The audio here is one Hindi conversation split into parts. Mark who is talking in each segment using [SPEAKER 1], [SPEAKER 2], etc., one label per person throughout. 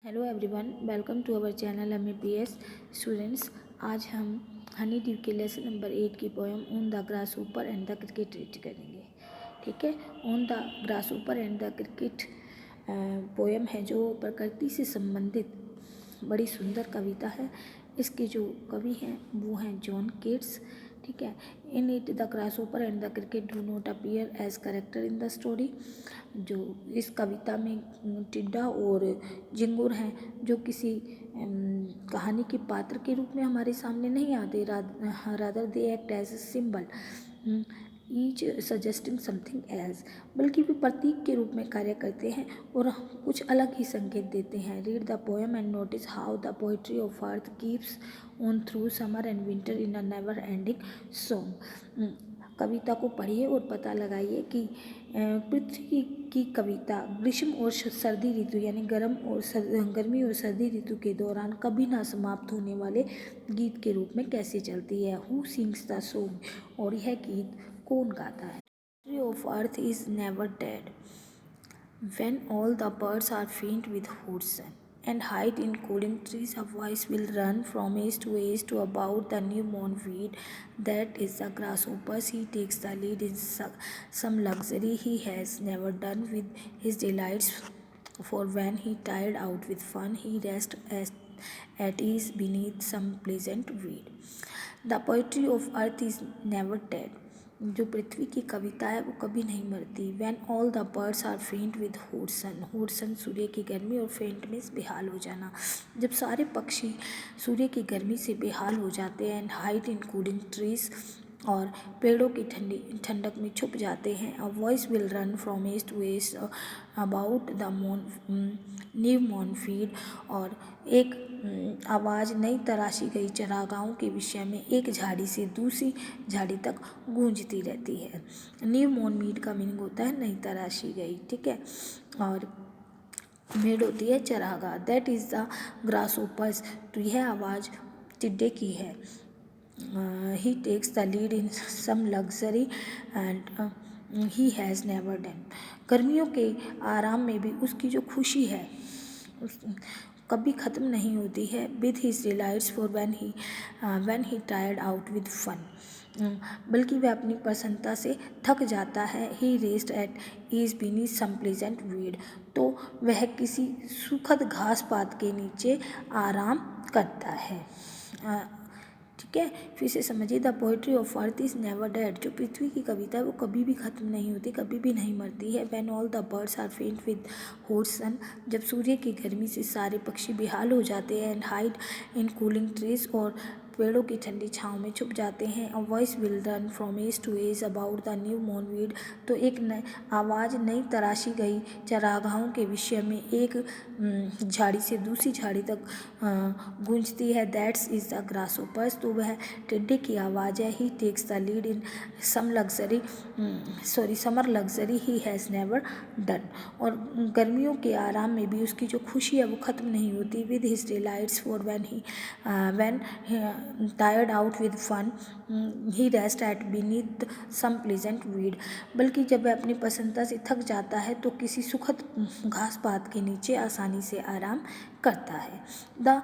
[SPEAKER 1] Hello everyone, welcome to our channel MAPS students. आज हम हनी ड्यू के लेसन नंबर 8 की poem on the grasshopper and the cricket read करेंगे। ठीक है, on the grasshopper and the cricket poem है जो प्रकृति से संबंधित बड़ी सुंदर कविता है। इसके जो कवि हैं वो हैं जॉन केट्स। ठीक है, in it the grasshopper and the cricket do not appear as character in the story. जो इस कविता में टिड्डा और झिंगुर हैं जो किसी कहानी के पात्र के रूप में हमारे सामने नहीं आते, rather they act as a symbol each suggesting something else, बल्कि वे प्रतीक के रूप में कार्य करते हैं और कुछ अलग ही संकेत देते हैं। Read the poem and notice how the poetry of earth keeps on through summer and winter in a never ending song. कविता को पढ़िए और पता लगाइए कि पृथ्वी की कविता ग्रीष्म और सर्दी ऋतु यानी गर्मी और सर्दी ऋतु के दौरान कभी ना समाप्त होने वाले गीत के रूप में कैसे चलती है। हु सिंग्स द सॉन्ग, और यह गीत कौन गाता है। Tree of earth is never dead when all the birds are faint with hot sun and hide in cooling trees, a voice will run from east to west to about the newborn weed. That is the grasshopper's. He takes the lead in some luxury he has never done with his delights. For when he tired out with fun, he rests at ease beneath some pleasant weed. The poetry of earth is never dead. जो पृथ्वी की कविता है वो कभी नहीं मरती। When all the birds are faint with hot sun सूर्य की गर्मी, और फेंट मीन्स बेहाल हो जाना। जब सारे पक्षी सूर्य की गर्मी से बेहाल हो जाते हैं, and hide in cooling trees, और पेड़ों की ठंडक में छुप जाते हैं। A voice will run from east to west about the new मॉर्न फीड, और एक आवाज़ नई तराशी गई चरागाहों के विषय में एक झाड़ी से दूसरी झाड़ी तक गूंजती रहती है। न्यू मॉर्न मीड का मीनिंग होता है नई तराशी गई। ठीक है, और मेड होती है चरागाह। That is the grasshoppers, तो यह आवाज़ टिड्डे की है। He takes the lead in some luxury and he has never done. गर्मियों के आराम में भी उसकी जो खुशी है कभी ख़त्म नहीं होती है। With his delights for when he tired out with fun, बल्कि वह अपनी प्रसन्नता से थक जाता है। He rest at ease beneath some pleasant weed, तो वह किसी सुखद घास पात के नीचे आराम करता है। ठीक है, फिर से समझिए। The poetry of earth is never dead, जो पृथ्वी की कविता है वो कभी भी ख़त्म नहीं होती, कभी भी नहीं मरती है। When all the birds are faint with hot sun, जब सूर्य की गर्मी से सारे पक्षी बेहाल हो जाते हैं। And hide in cooling trees, और पेड़ों की ठंडी छाँव में छुप जाते हैं। A voice will run from hedge to hedge about the new मॉर्न वीड, तो एक आवाज़ नई तराशी गई चरागाहों के विषय में एक झाड़ी से दूसरी झाड़ी तक गूंजती है। दैट्स इज़ द ग्रासहोपर्स, तो वह टिड्डे की आवाज़ है। He takes the lead in summer luxury he has never done, और गर्मियों के आराम में भी उसकी जो खुशी है वो ख़त्म नहीं होती। With his delights for when tired out with fun, he rest at beneath some pleasant weed, बल्कि जब वह अपनी प्रसन्नता से थक जाता है तो किसी सुखद घास पात के नीचे आसानी से आराम करता है। The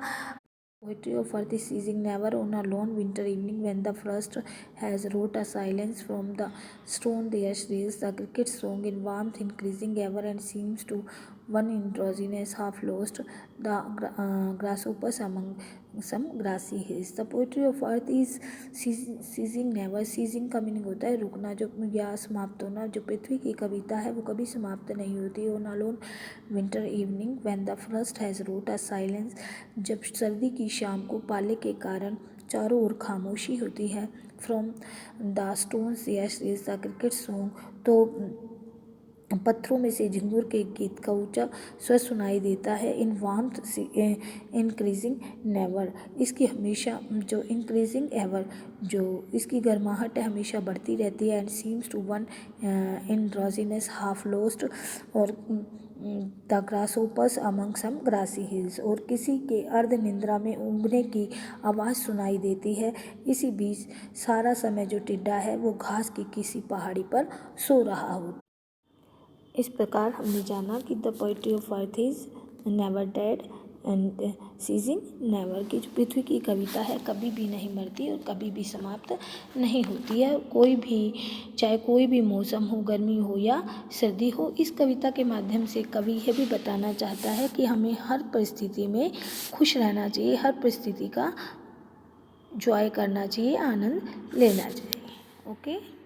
[SPEAKER 1] poetry of earth is ceasing never on a lone winter evening when the frost has wrought a silence from the stone. There shrills the cricket song in warmth increasing ever, and seems to one in drowsiness half lost, the grasshoppers among some grassy hills. The poetry of earth is ceasing never. ceasing का मीनिंग होता है रुकना जो या समाप्त होना। जो पृथ्वी की कविता है वो कभी समाप्त नहीं होती। On a loan winter evening when the first has wrote a silence, जब सर्दी की शाम को पाले के कारण चारों ओर खामोशी होती है। From the stones yes is the cricket song, तो पत्थरों में से झिंगुर के गीत का ऊंचा स्वर सुनाई देता है। इन वार्मथ इंक्रीजिंग नेवर, इसकी हमेशा जो इंक्रीजिंग एवर, जो इसकी गर्माहट है हमेशा बढ़ती रहती है। And seems to one in drowsiness half lost, और the grasshoppers among some grassy hills, और किसी के अर्ध निंद्रा में ऊँघने की आवाज़ सुनाई देती है। इसी बीच सारा समय जो टिड्डा है वो घास की किसी पहाड़ी पर सो रहा हो। इस प्रकार हमने जाना कि the poetry of earth is never dead and ceasing never, की जो पृथ्वी की कविता है कभी भी नहीं मरती और कभी भी समाप्त नहीं होती है। कोई भी, चाहे कोई भी मौसम हो, गर्मी हो या सर्दी हो, इस कविता के माध्यम से कवि यह भी बताना चाहता है कि हमें हर परिस्थिति में खुश रहना चाहिए, हर परिस्थिति का एंजॉय करना चाहिए, आनंद लेना चाहिए। ओके।